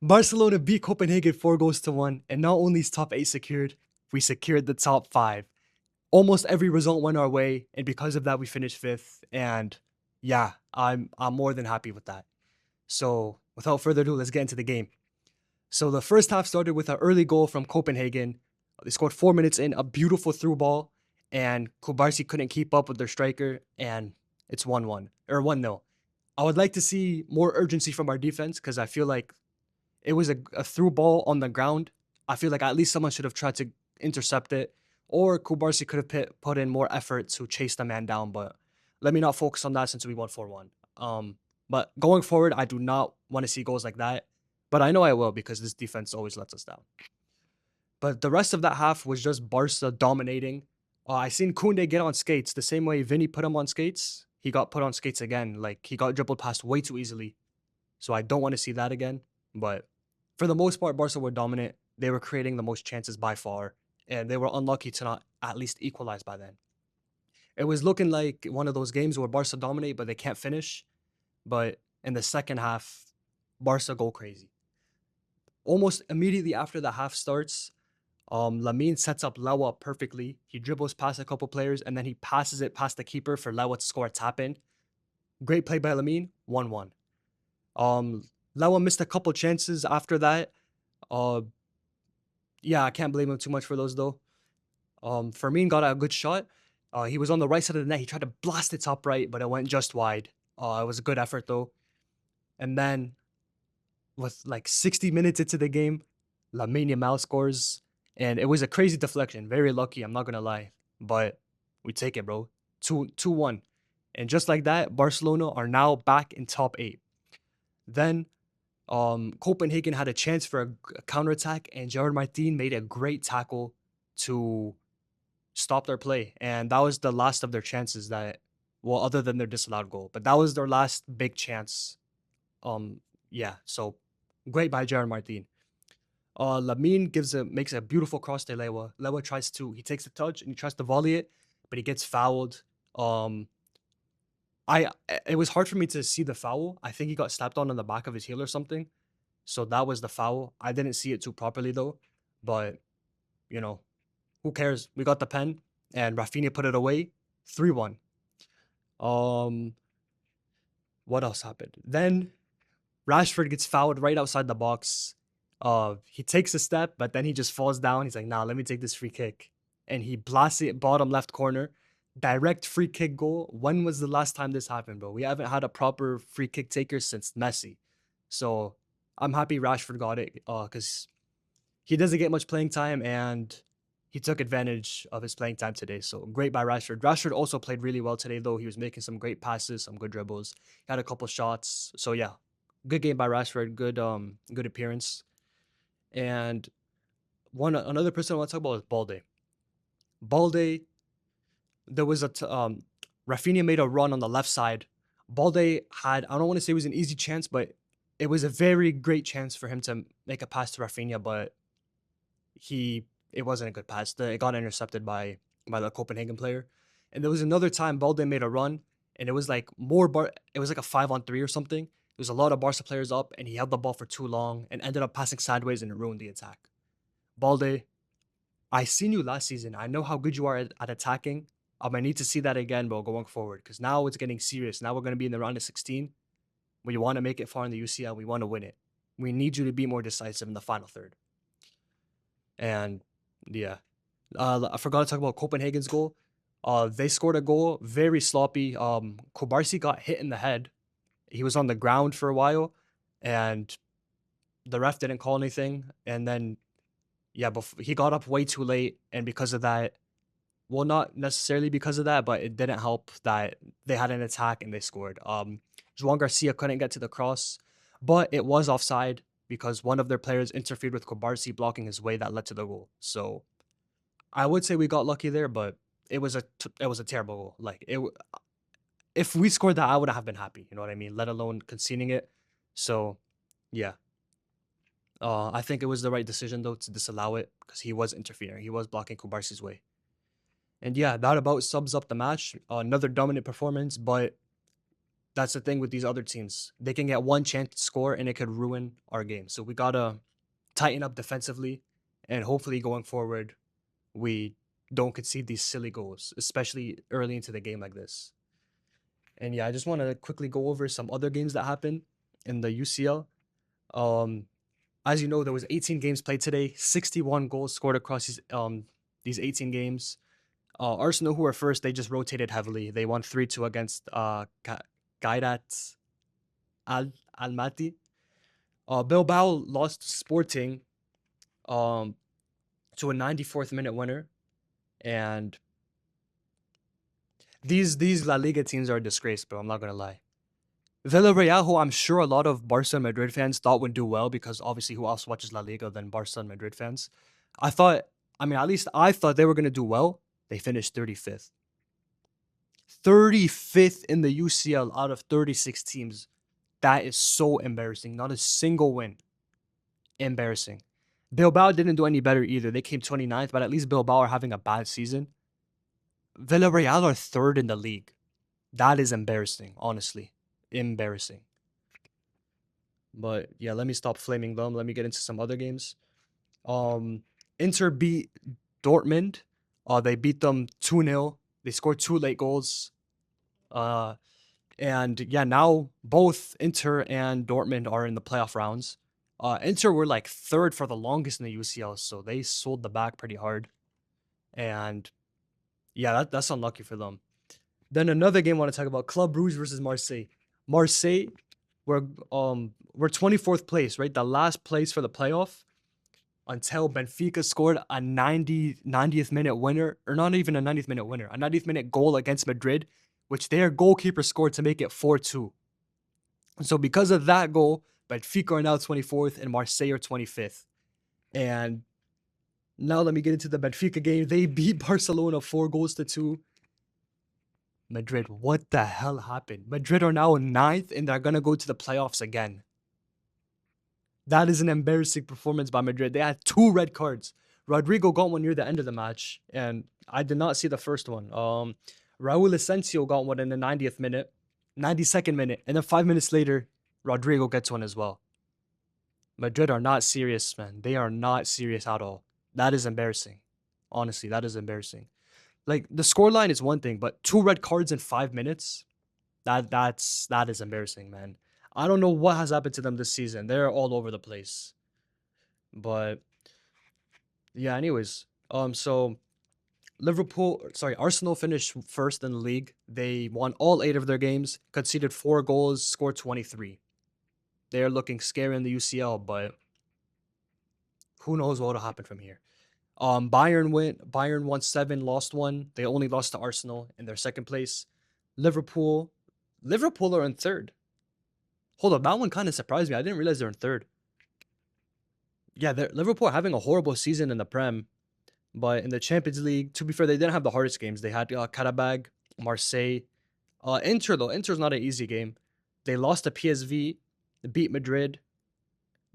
Barcelona beat Copenhagen 4 goals to 1, and not only is top 8 secured, we secured the top 5. Almost every result went our way, and because of that, we finished 5th. And yeah, I'm more than happy with that. So without further ado, let's get into the game. So the first half started with an early goal from Copenhagen. They scored 4 minutes in, a beautiful through ball, and Kubarsi couldn't keep up with their striker, and it's 1-1 or 1-0. I would like to see more urgency from our defense because I feel like it was a through ball on the ground. I feel like at least someone should have tried to intercept it, or Kubarsi could have put in more effort to chase the man down. But let me not focus on that since we won 4-1. But going forward, I do not want to see goals like that. But I know I will because this defense always lets us down. But the rest of that half was just Barca dominating. I seen Koundé get on skates the same way Vinny put him on skates. He got put on skates again. Like he got dribbled past way too easily. So I don't want to see that again. But for the most part, Barca were dominant. They were creating the most chances by far, and they were unlucky to not at least equalize by then. It was looking like one of those games where Barca dominate, but they can't finish. But in the second half, Barca go crazy. Almost immediately after the half starts, Lamine sets up Lewa perfectly. He dribbles past a couple players, and then he passes it past the keeper for Lewa to score a tap in. Great play by Lamine, 1-1. Um, Lewa missed a couple chances after that. Uh, yeah, I can't blame him too much for those though. Fermin got a good shot. He was on the right side of the net. He tried to blast it top right, but it went just wide. It was a good effort though. And then with like 60 minutes into the game, Lamine Yamal scores, and it was a crazy deflection. Very lucky, I'm not gonna lie, but we take it, bro. 2-1, and just like that, Barcelona are now back in top 8. Then Copenhagen had a chance for a counterattack, and Gerard Martin made a great tackle to stop their play. And that was the last of their chances that, well, other than their disallowed goal, but that was their last big chance. Um, yeah, so great by Gerard Martin. Lamine makes a beautiful cross to Lewa. Lewa he takes the touch and he tries to volley it, but he gets fouled. Um, it was hard for me to see the foul. I think he got slapped on the back of his heel or something. So that was the foul. I didn't see it too properly though, but you know, who cares? We got the pen, and Rafinha put it away, 3-1. Um, what else happened? Then Rashford gets fouled right outside the box. He takes a step, but then he just falls down. He's like, "Nah, let me take this free kick," and he blasts it bottom left corner. Direct free kick goal. When was the last time this happened, bro? We haven't had a proper free kick taker since Messi. So I'm happy Rashford got it because he doesn't get much playing time, and he took advantage of his playing time today. So great by Rashford. Rashford also played really well today, though. He was making some great passes, some good dribbles. He had a couple shots. So yeah, good game by Rashford. Good appearance. And another person I want to talk about is Balde. Balde, there was Rafinha made a run on the left side. Balde had, I don't want to say it was an easy chance, but it was a very great chance for him to make a pass to Rafinha, but it wasn't a good pass. It got intercepted by the Copenhagen player. And there was another time Balde made a run, and it was like it was like a 5-on-3 or something. There was a lot of Barca players up, and he held the ball for too long and ended up passing sideways, and it ruined the attack. Balde, I seen you last season. I know how good you are at attacking. I need to see that again, bro, going forward, because now it's getting serious. Now we're going to be in the round of 16. We want to make it far in the UCL. We want to win it. We need you to be more decisive in the final third. And yeah, I forgot to talk about Copenhagen's goal. They scored a goal, very sloppy. Kubarsi got hit in the head. He was on the ground for a while, and the ref didn't call anything. And then, yeah, he got up way too late, and because of that, well, not necessarily because of that, but it didn't help that they had an attack and they scored. Juan Garcia couldn't get to the cross, but it was offside because one of their players interfered with Kubarsi blocking his way that led to the goal. So I would say we got lucky there, but it was a terrible goal. Like if we scored that, I would have been happy. You know what I mean? Let alone conceding it. So yeah, I think it was the right decision though to disallow it because he was interfering. He was blocking Kubarsi's way. And yeah, that about sums up the match. Another dominant performance, but that's the thing with these other teams. They can get one chance to score and it could ruin our game. So we gotta tighten up defensively, and hopefully going forward, we don't concede these silly goals, especially early into the game like this. And yeah, I just want to quickly go over some other games that happened in the UCL. Um, as you know, there was 18 games played today, 61 goals scored across these 18 games. Arsenal, who were first, they just rotated heavily. They won 3-2 against Gairat Almaty. Bilbao lost to Sporting um, to a 94th minute winner. And these La Liga teams are a disgrace, bro. I'm not going to lie. Villarreal, who I'm sure a lot of Barca and Madrid fans thought would do well, because obviously who else watches La Liga than Barca and Madrid fans? At least I thought they were going to do well. They finished 35th. 35th in the UCL out of 36 teams. That is so embarrassing. Not a single win. Embarrassing. Bilbao didn't do any better either. They came 29th, but at least Bilbao are having a bad season. Villarreal are third in the league. That is embarrassing, honestly. Embarrassing. But yeah, let me stop flaming them. Let me get into some other games. Inter beat Dortmund. They beat them 2-0. They scored 2 late goals. And yeah, now both Inter and Dortmund are in the playoff rounds. Inter were like third for the longest in the UCL, so they sold the back pretty hard. And yeah, that's unlucky for them. Then another game I want to talk about: Club Brugge versus Marseille. Marseille we're 24th place, right? The last place for the playoff, until Benfica scored a 90th minute winner, or not even a 90th minute winner, a 90th minute goal against Madrid, which their goalkeeper scored to make it 4-2. So because of that goal, Benfica are now 24th and Marseille are 25th. And now let me get into the Benfica game. They beat Barcelona 4-2. Madrid, what the hell happened? Madrid are now 9th and they're going to go to the playoffs again. That is an embarrassing performance by Madrid. They had 2 red cards. Rodrigo got one near the end of the match, and I did not see the first one. Raul Asensio got one in the 92nd minute, and then 5 minutes later, Rodrigo gets one as well. Madrid are not serious, man. They are not serious at all. That is embarrassing. Honestly, that is embarrassing. Like, the scoreline is one thing, but 2 red cards in 5 minutes, that is embarrassing, man. I don't know what has happened to them this season. They're all over the place. But yeah, anyways. So Arsenal finished first in the league. They won all 8 of their games, conceded 4 goals, scored 23. They're looking scary in the UCL, but who knows what will happen from here. Bayern won 7, lost 1. They only lost to Arsenal in their second place. Liverpool are in third. Hold up, that one kind of surprised me. I didn't realize they're in third. Yeah, Liverpool are having a horrible season in the Prem, but in the Champions League, to be fair, they didn't have the hardest games. They had Karabag, Marseille. Inter's not an easy game. They lost to PSV, beat Madrid,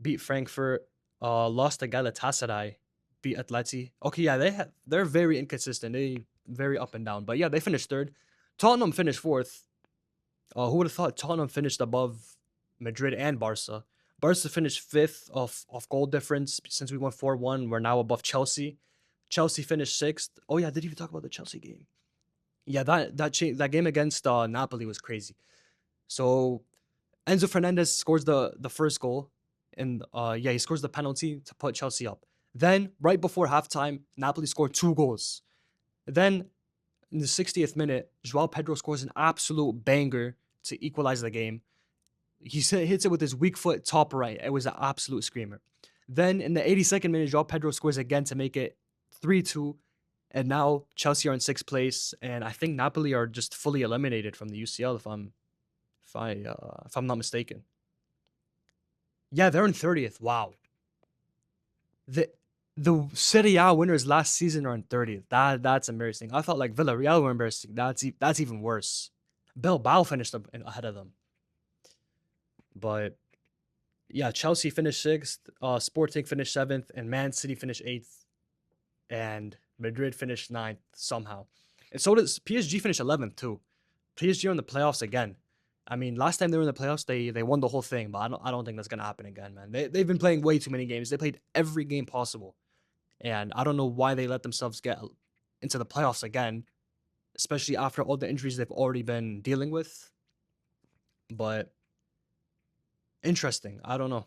beat Frankfurt, lost to Galatasaray, beat Atleti. Okay, yeah, they're very inconsistent. They very up and down. But yeah, they finished third. Tottenham finished fourth. Who would have thought Tottenham finished above Madrid and Barca? Barca finished fifth of goal difference. Since we won 4-1, we're now above Chelsea. Chelsea finished sixth. Oh yeah, I didn't even talk about the Chelsea game. Yeah, that game against Napoli was crazy. So Enzo Fernandez scores the first goal, and he scores the penalty to put Chelsea up. Then right before halftime, Napoli scored 2 goals. Then in the 60th minute, Joao Pedro scores an absolute banger to equalize the game. He hits it with his weak foot top right. It was an absolute screamer. Then in the 82nd minute, Joao Pedro scores again to make it 3-2. And now Chelsea are in 6th place, and I think Napoli are just fully eliminated from the UCL if I'm not mistaken. Yeah, they're in 30th. Wow. The Serie A winners last season are in 30th. That's embarrassing. I thought like Villarreal were embarrassing. That's even worse. Bilbao finished ahead of them. But yeah, Chelsea finished 6th, Sporting finished 7th, and Man City finished 8th, and Madrid finished 9th somehow. And so does PSG finish 11th too. PSG are in the playoffs again. I mean, last time they were in the playoffs, they won the whole thing, but I don't think that's gonna happen again, man. They've been playing way too many games. They played every game possible, and I don't know why they let themselves get into the playoffs again, especially after all the injuries they've already been dealing with. But interesting. I don't know.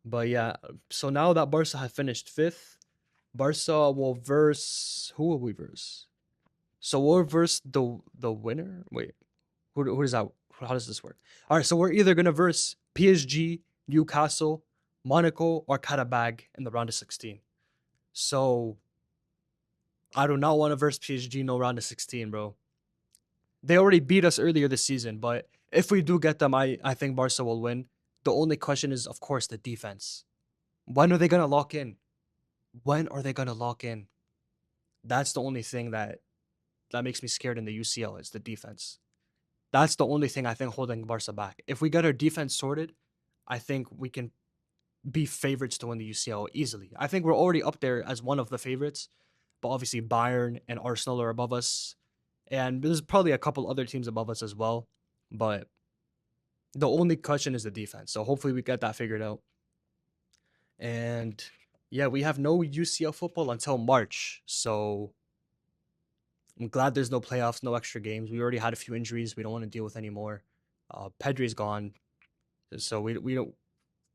But yeah, so now that Barca have finished fifth, Barca will verse who will we verse? So we'll verse the winner. Wait, who does that? How does this work? All right, so we're either gonna verse PSG, Newcastle, Monaco, or Karabag in the round of 16. So I do not want to verse PSG no round of 16, bro. They already beat us earlier this season, but if we do get them, I think Barca will win. The only question is, of course, the defense. When are they gonna lock in? When are they gonna lock in? That's the only thing that makes me scared in the UCL is the defense. That's the only thing I think holding Barca back. If we get our defense sorted, I think we can be favorites to win the UCL easily. I think we're already up there as one of the favorites, but obviously Bayern and Arsenal are above us, and there's probably a couple other teams above us as well. But the only question is the defense. So hopefully we get that figured out. And yeah, we have no UCL football until March. So I'm glad there's no playoffs, no extra games. We already had a few injuries. We don't want to deal with any more. Pedri's gone, so we don't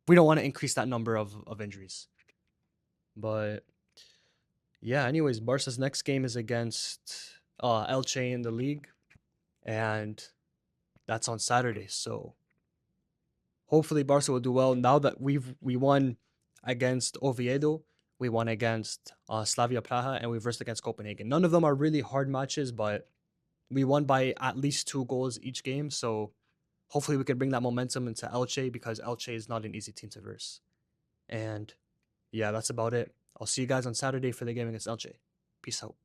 want to increase that number of injuries. But yeah, anyways, Barca's next game is against Elche in the league, and that's on Saturday. So hopefully Barca will do well. Now that we won against Oviedo, we won against Slavia Praha, and we versed against Copenhagen. None of them are really hard matches, but we won by at least 2 goals each game. So hopefully we can bring that momentum into Elche because Elche is not an easy team to verse. And yeah, that's about it. I'll see you guys on Saturday for the game against Elche. Peace out.